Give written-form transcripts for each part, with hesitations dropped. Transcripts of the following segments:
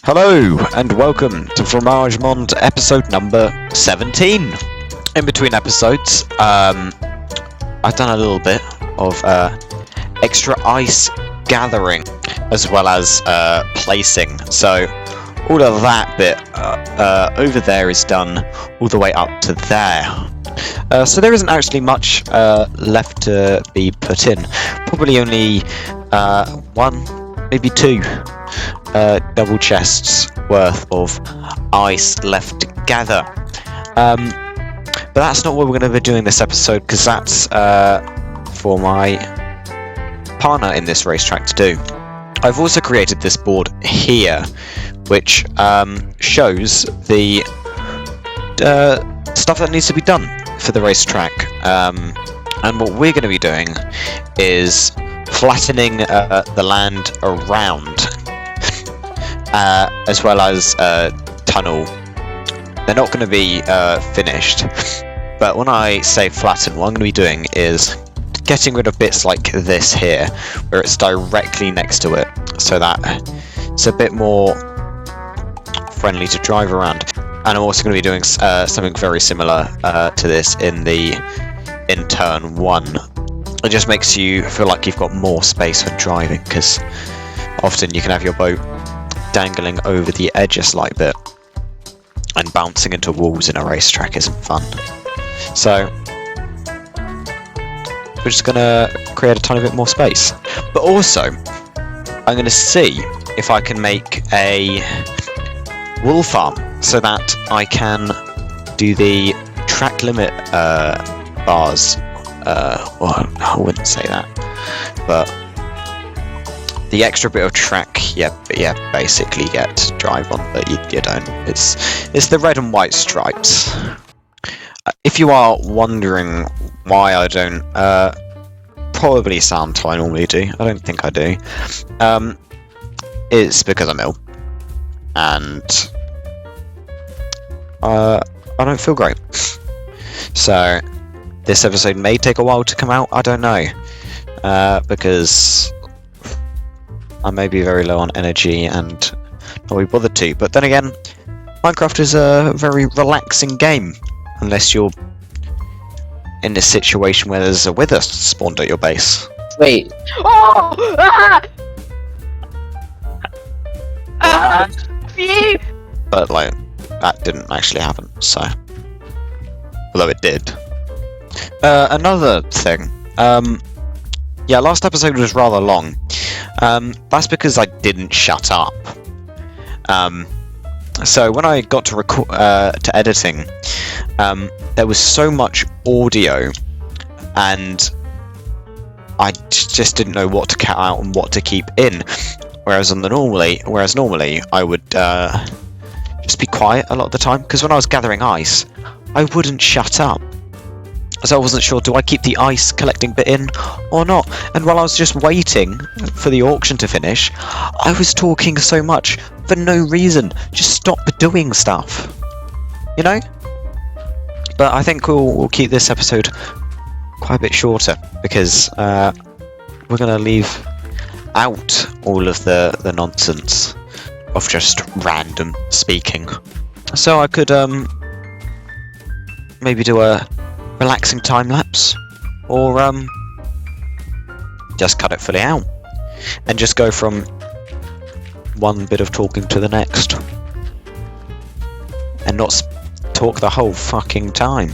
Hello and welcome to Fromage Monde episode number 17. In between episodes, I've done a little bit of extra ice gathering as well as placing. So all of that bit over there is done all the way up to there. So there isn't actually much left to be put in. Probably only one, maybe two double chests worth of ice left to gather. But that's not what we're going to be doing this episode, because that's for my partner in this racetrack to do. I've also created this board here, which shows the stuff that needs to be done for the racetrack. And what we're going to be doing is flattening the land around, as well as tunnel. They're not going to be finished, but when I say flatten, what I'm going to be doing is getting rid of bits like this here, where it's directly next to it, so that it's a bit more friendly to drive around. And I'm also going to be doing something very similar to this in turn 1. It just makes you feel like you've got more space when driving, because often you can have your boat dangling over the edge a slight bit, and bouncing into walls in a racetrack isn't fun. So we're just going to create a tiny bit more space. But also, I'm going to see if I can make a wool farm so that I can do the track limit bars. Well, I wouldn't say that, but the extra bit of track, basically get to drive on, but you don't. It's the red and white stripes. If you are wondering why I don't probably sound how I normally do, I don't think I do. It's because I'm ill, and I don't feel great. So this episode may take a while to come out. I don't know, because I may be very low on energy and not be bothered to. But then again, Minecraft is a very relaxing game, unless you're in a situation where there's a wither spawned at your base. Wait. Oh! Phew! But like, that didn't actually happen, so. Although it did. Another thing. Last episode was rather long. That's because I didn't shut up. So when I got to editing, there was so much audio, and I just didn't know what to cut out and what to keep in. Whereas normally I would just be quiet a lot of the time, because when I was gathering ice, I wouldn't shut up. So I wasn't sure, do I keep the ice collecting bit in or not? And while I was just waiting for the auction to finish, I was talking so much for no reason. Just stop doing stuff, you know? But I think we'll keep this episode quite a bit shorter, because we're going to leave out all of the nonsense of just random speaking. So I could maybe do a relaxing time lapse, or just cut it fully out and just go from one bit of talking to the next and not talk the whole fucking time.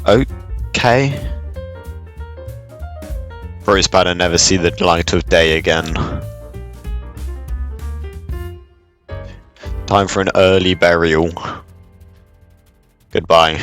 Okay. Bro's about to never see the light of day again. Time for an early burial. Goodbye.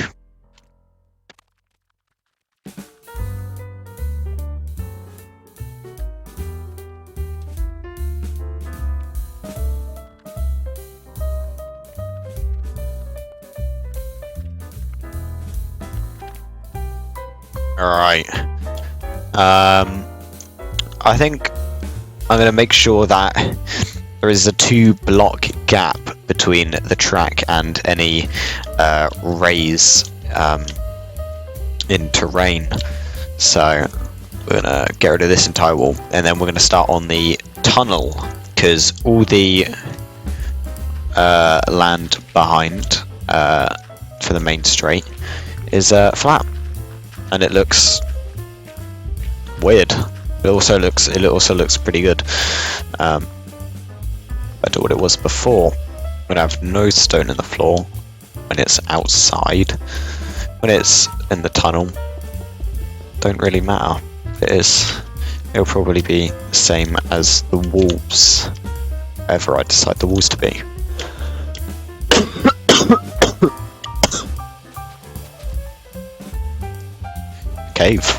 Alright. I think I'm going to make sure that there is a 2-block gap between the track and any raise in terrain. So we're going to get rid of this entire wall, and then we're going to start on the tunnel, because all the land behind for the main straight is flat, and it looks weird. It also looks pretty good. Compared to what it was before. When I have no stone in the floor, when it's outside, when it's in the tunnel, don't really matter. It'll probably be the same as the walls, whatever I decide the walls to be. Cave.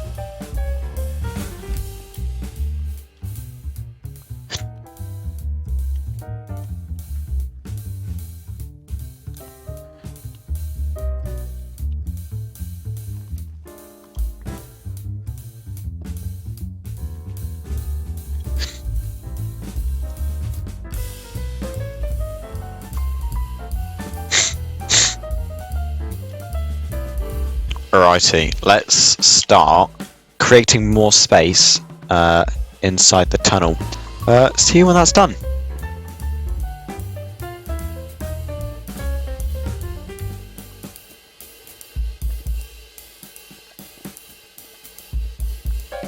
Alrighty, let's start creating more space inside the tunnel. See you when that's done.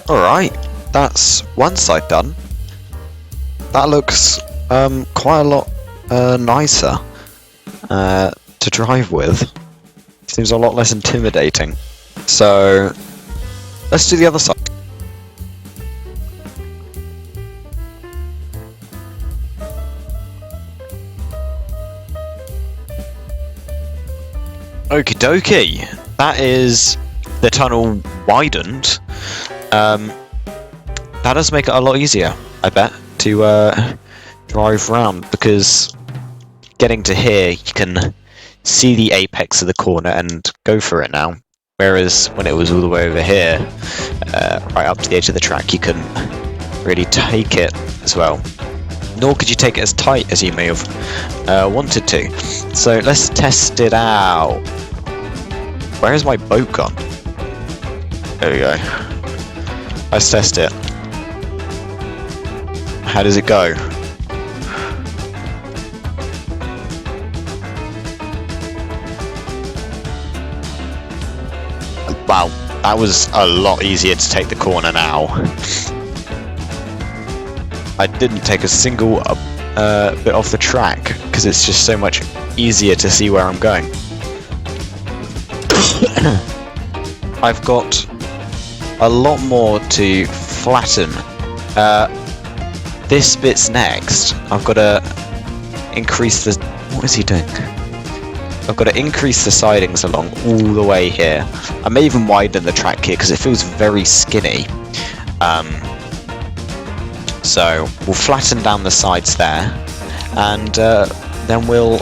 Alright, that's one side done. That looks quite a lot nicer to drive with. Seems a lot less intimidating. So let's do the other side. Okie dokie. That is the tunnel widened. That does make it a lot easier, I bet, to drive around, because getting to here you can see the apex of the corner and go for it now, whereas when it was all the way over here, right up to the edge of the track, you couldn't really take it as well, nor could you take it as tight as you may have wanted to. So let's test it out. Where is my boat gone? There we go. Let's test it. How does it go? Wow, that was a lot easier to take the corner now. I didn't take a single bit off the track, because it's just so much easier to see where I'm going. I've got a lot more to flatten. This bit's next. I've got to increase the... What is he doing? I've got to increase the sidings along all the way here. I may even widen the track here because it feels very skinny. So we'll flatten down the sides there, and then we'll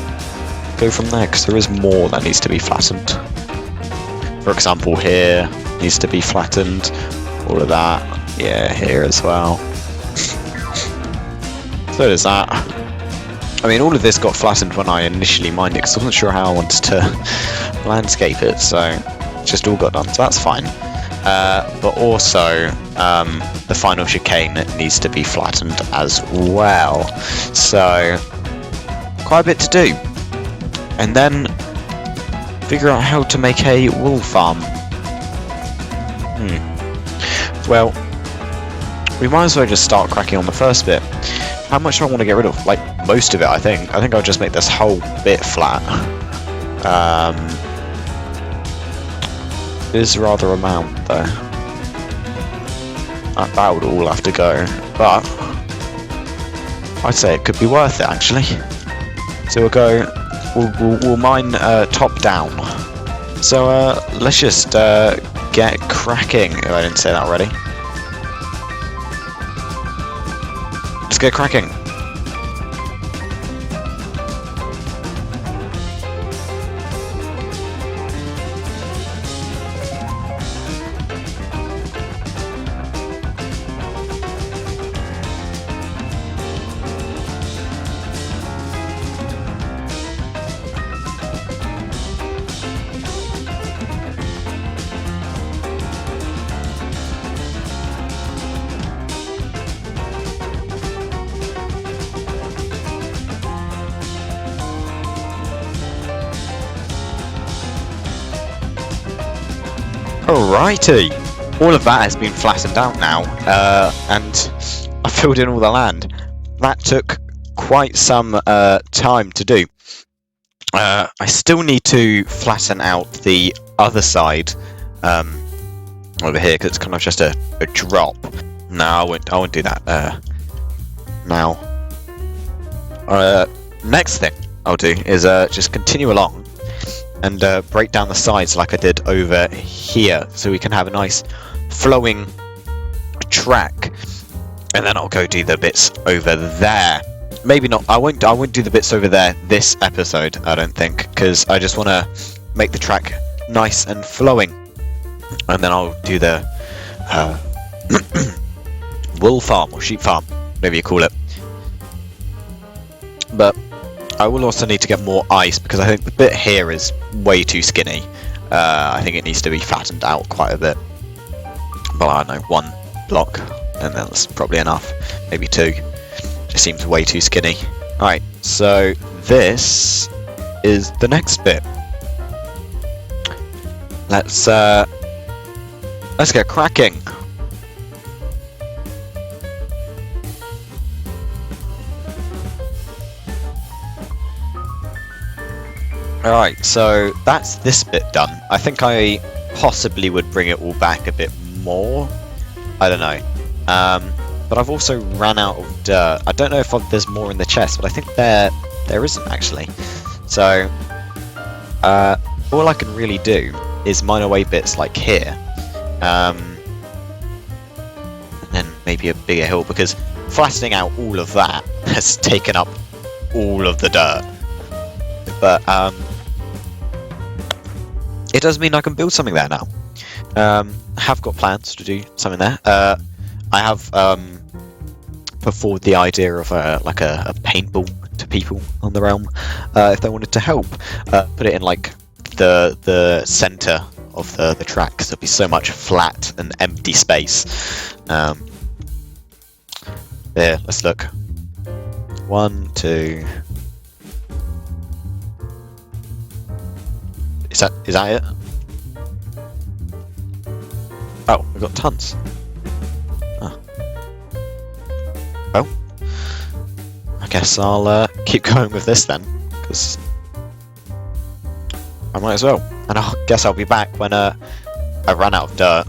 go from there, because there is more that needs to be flattened. For example, here needs to be flattened. All of that. Yeah, here as well. So does that. I mean, all of this got flattened when I initially mined it, because I wasn't sure how I wanted to landscape it, so it just all got done, so that's fine. But also, the final chicane needs to be flattened as well. So, quite a bit to do. And then, figure out how to make a wool farm. Well, we might as well just start cracking on the first bit. How much do I want to get rid of? Like, most of it, I think. I think I'll just make this whole bit flat. It is rather amount, though. That would all have to go. But I'd say it could be worth it, actually. So we'll go... We'll mine top down. So let's just get cracking. Oh, I didn't say that already. Let's get cracking. Alrighty, all of that has been flattened out now, and I filled in all the land. That took quite some time to do. I still need to flatten out the other side over here because it's kind of just a drop. No, I won't do that now. Next thing I'll do is just continue along and break down the sides like I did over here, so we can have a nice flowing track. And then I'll go do the bits over there. Maybe not. I won't do the bits over there this episode, I don't think, because I just want to make the track nice and flowing. And then I'll do the wool farm or sheep farm, whatever you call it. But I will also need to get more ice because I think the bit here is way too skinny. I think it needs to be flattened out quite a bit. Well, I don't know, 1 block, and that's probably enough. Maybe 2. Just seems way too skinny. Alright, so this is the next bit. Let's get cracking. Alright, so that's this bit done. I think I possibly would bring it all back a bit more. I don't know. But I've also ran out of dirt. I don't know if there's more in the chest, but I think there isn't actually. So all I can really do is mine away bits like here. And then maybe a bigger hill, because flattening out all of that has taken up all of the dirt. But it does mean I can build something there now. I have got plans to do something there. I have put forward the idea of like a paintball to people on the realm, if they wanted to help. Put it in like the center of the track, because there'll be so much flat and empty space. There, let's look. 1, 2. Is that it? Oh, we've got tons. Oh. I guess I'll keep going with this then, because I might as well. And I guess I'll be back when I run out of dirt,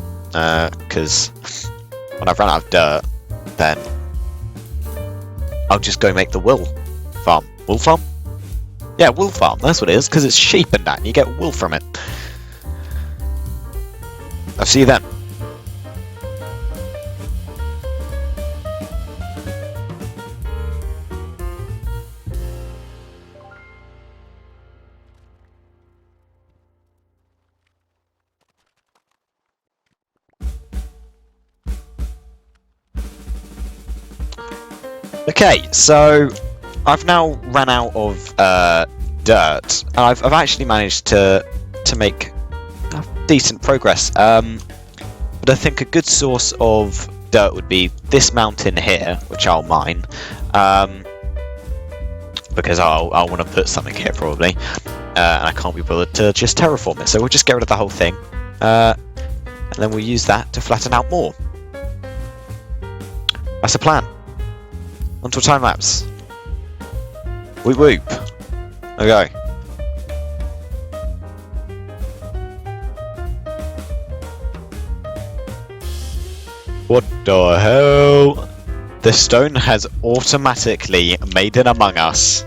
because when I've run out of dirt, then I'll just go make the wool farm. Wool farm? Yeah, wool farm, that's what it is, because it's sheep and that, and you get wool from it. I'll see you then. Okay, so I've now ran out of dirt. I've actually managed to make decent progress. But I think a good source of dirt would be this mountain here, which I'll mine, because I'll want to put something here probably, and I can't be bothered to just terraform it. So we'll just get rid of the whole thing, and then we'll use that to flatten out more. That's the plan. Onto a time lapse. Whoop whoop. Okay. What the hell? The stone has automatically made an Among Us.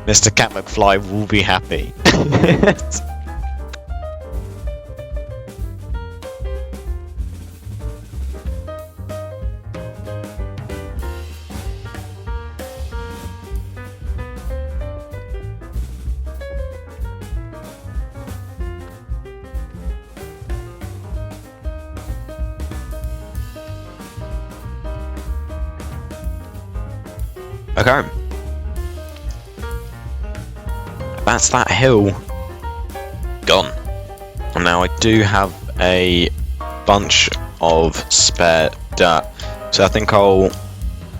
Mr. Cat McFly will be happy. Okay. That's that hill gone. And now I do have a bunch of spare dirt. So I think I'll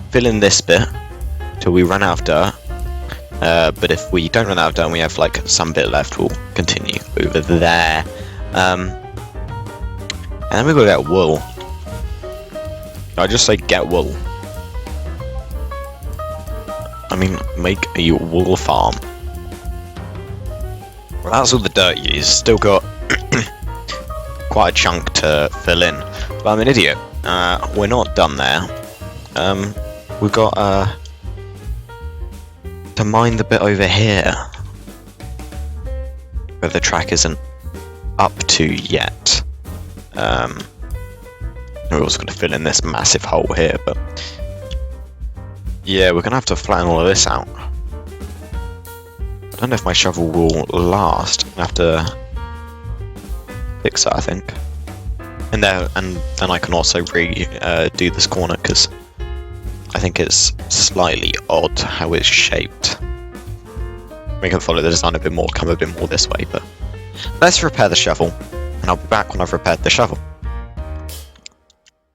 fill in this bit till we run out of dirt. But if we don't run out of dirt and we have like some bit left, we'll continue. over there. And then we're gonna get wool. I just say get wool. I mean, make a wool farm. Well, that's all the dirt you use. Still got quite a chunk to fill in. But I'm an idiot. We're not done there. We've got to mine the bit over here where the track isn't up to yet. We're also going to fill in this massive hole here, but yeah, we're going to have to flatten all of this out. I don't know if my shovel will last. I have to fix that, I think. And then I can also do this corner, because I think it's slightly odd how it's shaped. We can follow the design a bit more, come a bit more this way, but let's repair the shovel, and I'll be back when I've repaired the shovel.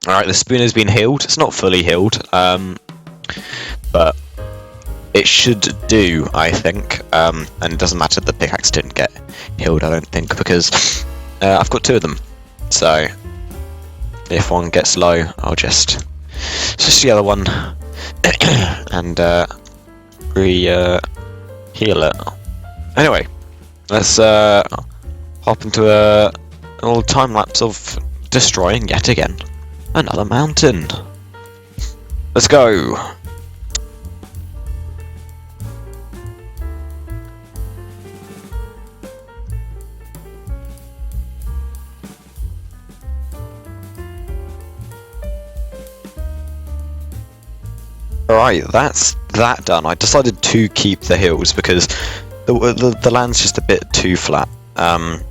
Alright, the spoon has been healed. It's not fully healed, but it should do, I think. And it doesn't matter that the pickaxe didn't get healed, I don't think, because I've got 2 of them. So if one gets low, I'll just switch the other one and heal it. Anyway, let's hop into a little time lapse of destroying yet again another mountain. Let's go. Alright, that's that done. I decided to keep the hills because the land's just a bit too flat. And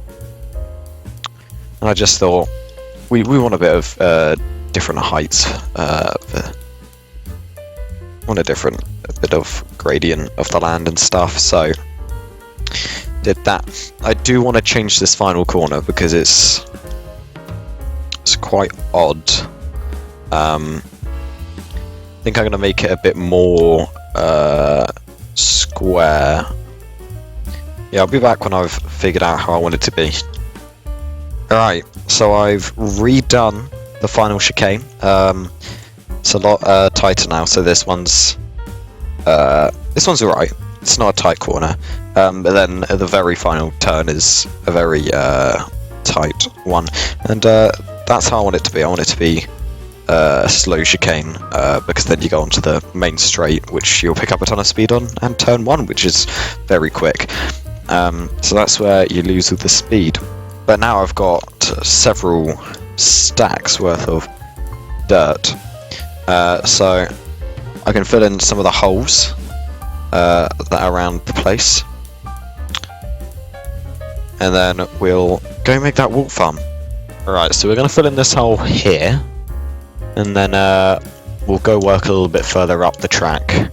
I just thought we want a bit of different heights. Want a bit of gradient of the land and stuff. So did that. I do want to change this final corner because it's quite odd. I think I'm going to make it a bit more square. Yeah, I'll be back when I've figured out how I want it to be. Alright, so I've redone the final chicane. It's a lot tighter now, so this one's alright. It's not a tight corner. But then the very final turn is a very tight one. And that's how I want it to be. I want it to be a slow chicane, because then you go onto the main straight, which you'll pick up a ton of speed on, and turn 1, which is very quick. So that's where you lose all the speed. But now I've got several stacks worth of dirt, so I can fill in some of the holes that are around the place, and then we'll go make that wool farm. Alright, so we're going to fill in this hole here, and then we'll go work a little bit further up the track,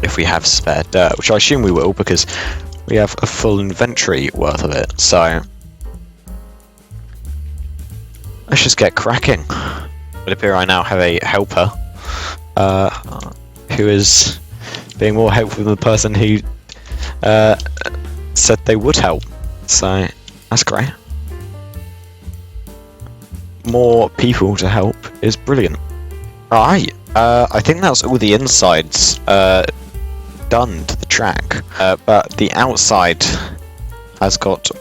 if we have spare dirt, which I assume we will, because we have a full inventory worth of it. So let's just get cracking. It appears I now have a helper who is being more helpful than the person who said they would help. So that's great. More people to help is brilliant. Alright, I think that's all the insides done to the track, but the outside has got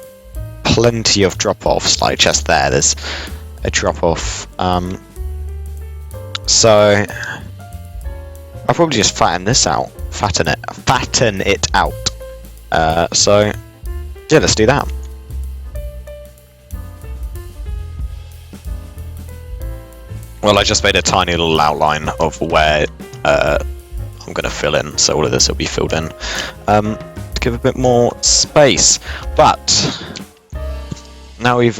plenty of drop-offs, like just there's a drop-off. So I'll probably just fatten this out, fatten it out. So yeah, let's do that. Well, I just made a tiny little outline of where I'm going to fill in, so all of this will be filled in to give a bit more space. But now I've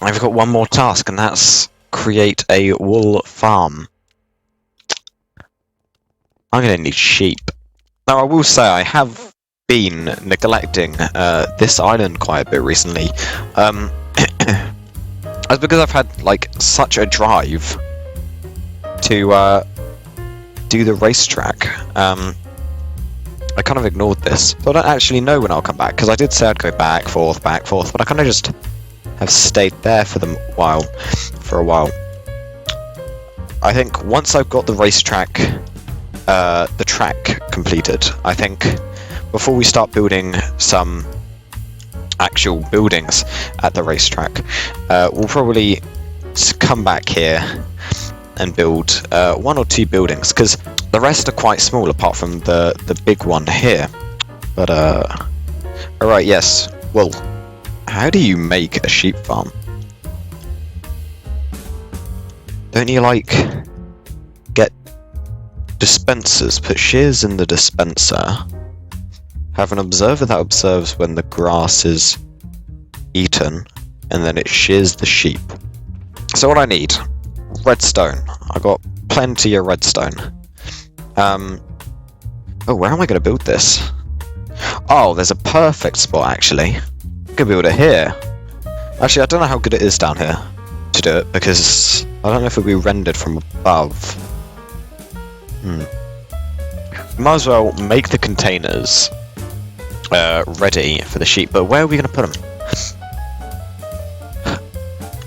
got one more task, and that's create a wool farm. I'm going to need sheep. Now, I will say I have been neglecting this island quite a bit recently. That's because I've had like such a drive to do the racetrack. I kind of ignored this. So I don't actually know when I'll come back, because I did say I'd go back, forth, but I kind of just have stayed there for a while. I think once I've got the racetrack, the track completed, I think before we start building some actual buildings at the racetrack, we'll probably come back here and build 1 or 2 buildings, because the rest are quite small apart from the big one here. But alright, yes. Well, how do you make a sheep farm? Don't you like get dispensers, put shears in the dispenser, have an observer that observes when the grass is eaten, and then it shears the sheep. So what I need, redstone. I got plenty of redstone. Oh, where am I going to build this? Oh, there's a perfect spot actually. I can build it here. Actually, I don't know how good it is down here to do it, because I don't know if it'll be rendered from above. Might as well make the containers ready for the sheep, but where are we going to put them?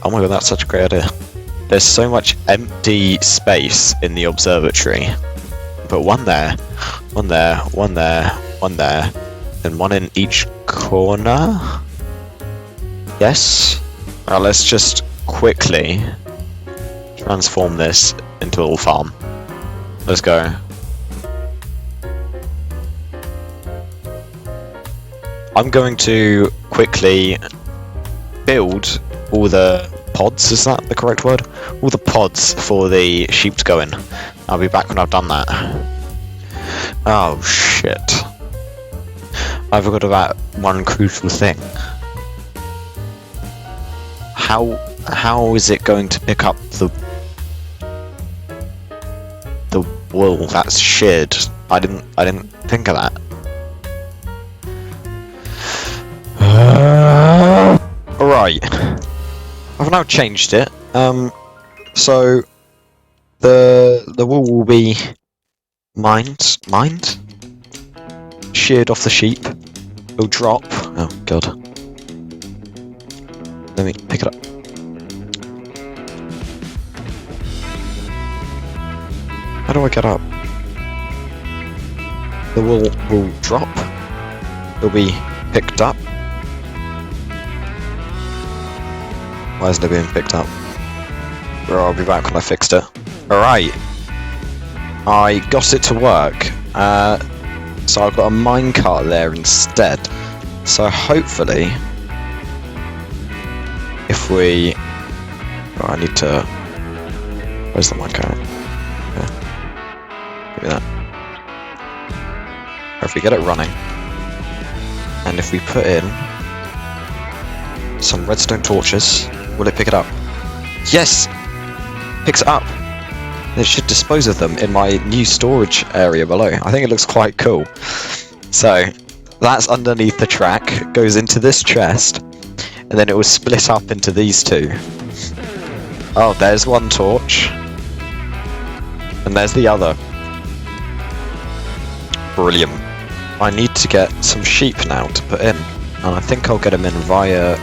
Oh my god, that's such a great idea. There's so much empty space in the observatory. Put one there, one there, one there, one there, and one in each corner. Yes. Well, let's just quickly transform this into a little farm. Let's go. I'm going to quickly build all the pods, is that the correct word? All the pods for the sheep to go in. I'll be back when I've done that. Oh shit. I forgot about one crucial thing. How is it going to pick up the wool that's sheared? I didn't think of that. Alright. I've now changed it. So the wool will be mined? Sheared off the sheep. It'll drop. Oh god. Let me pick it up. How do I get up? The wool will drop. It'll be picked up. Why isn't it being picked up? Well, I'll be back when I fixed it. Alright. I got it to work. So I've got a minecart there instead. So hopefully, if we... Oh, I need to... Where's the minecart? Yeah. Give me that. Or if we get it running, and if we put in some redstone torches, will it pick it up? Yes! Picks it up! It should dispose of them in my new storage area below. I think it looks quite cool. So, that's underneath the track, goes into this chest, and then it will split up into these two. Oh, there's one torch. And there's the other. Brilliant. I need to get some sheep now to put in. And I think I'll get them in via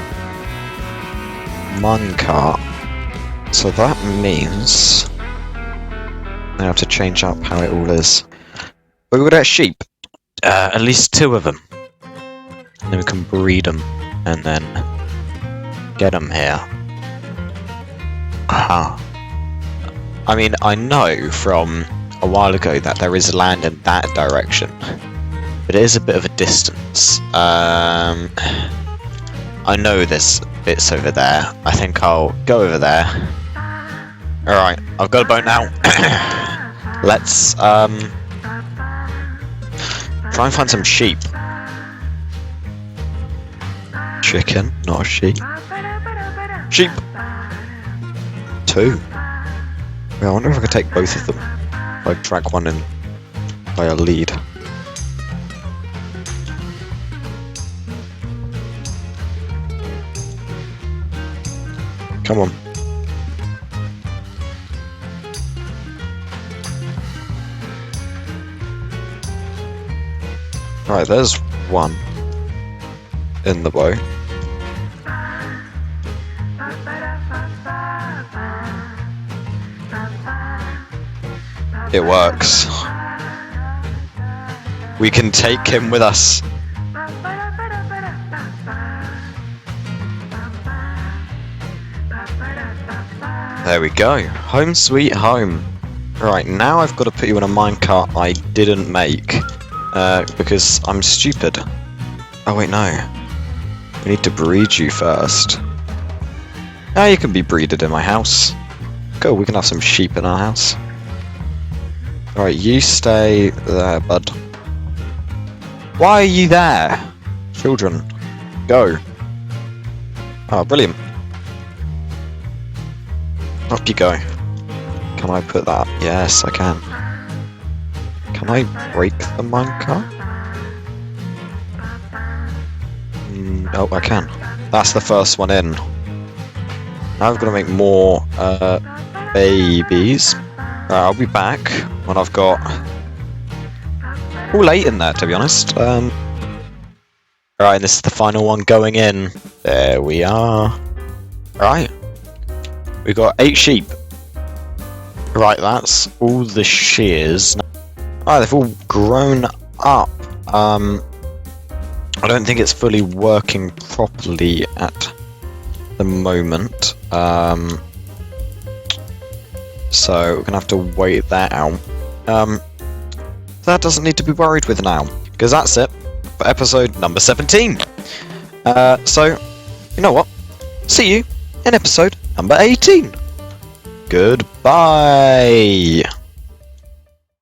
minecart. So that means I have to change up how it all is. But we've got our sheep. At least 2 of them. And then we can breed them and then get them here. Aha. I mean, I know from a while ago that there is land in that direction. But it is a bit of a distance. I know there's bits over there. I think I'll go over there. Alright, I've got a boat now. Let's try and find some sheep. Chicken, not a sheep. Sheep! 2. Yeah, I wonder if I could take both of them. If I drag one in by a lead. Come on. Right, there's one in the bow. It works. We can take him with us. There we go. Home sweet home. Right, now I've got to put you in a minecart I didn't make. Because I'm stupid. Oh wait, no. We need to breed you first. Ah, you can be breeded in my house. Cool, we can have some sheep in our house. Alright, you stay there, bud. Why are you there? Children, go. Oh, brilliant. Up you go. Can I put that? Yes, I can. Can I break the minecart? Oh, I can. That's the first one in. Now I've got to make more babies. I'll be back when I've got all late in there, to be honest. Alright, and this is the final one going in. There we are. Alright. We've got 8 sheep. Right, that's all the shears. Alright, they've all grown up. I don't think it's fully working properly at the moment. So we're gonna have to wait that out. That doesn't need to be worried with now, because that's it for episode number 17. So, you know what? See you in episode number 18. Goodbye.